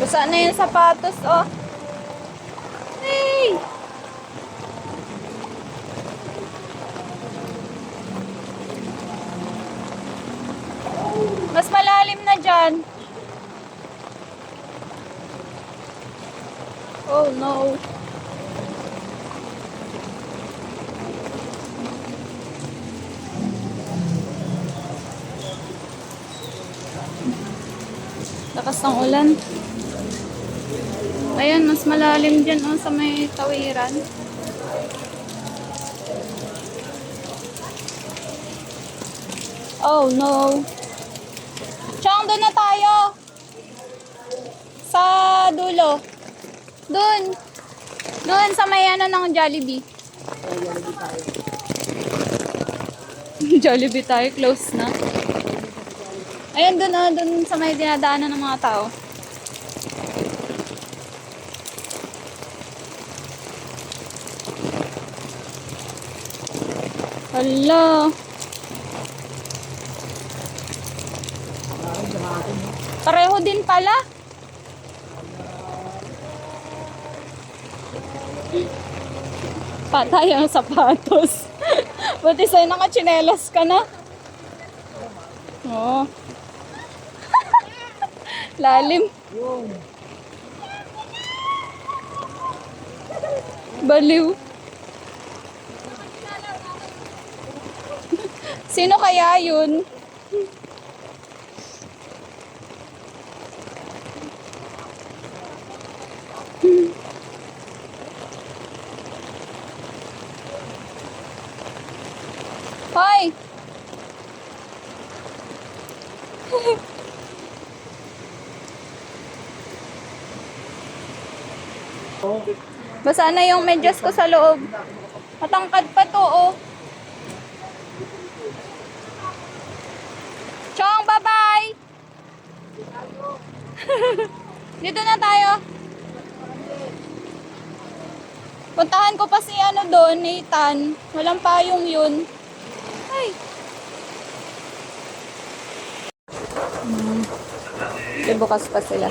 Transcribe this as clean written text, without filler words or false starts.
Basa na yung sapatos, oh. Hey! Mas malalim na dyan. Oh no. Lakas ng ulan. Ayan, mas malalim dyan, oh, sa may tawiran. Oh no. Chong, doon na tayo. Sa dulo. Doon. Doon sa may ano ng Jollibee. Jollibee tayo, close na. Ayan, doon, oh, doon sa may dinadaanan ng mga tao. Hala. Pareho din pala. Patay ang sapatos. Buti sa'yo nakachinelas ka na. Oo. Lalim. Baliw. Sino kaya yun? Hoy! Basa na yung medyas ko sa loob. Matangkad pa to, oh. Chong, bye-bye! Dito na tayo. Puntahan ko pa si ano doon, Nathan. Walang payong yun. Ay! Bukas pa sila.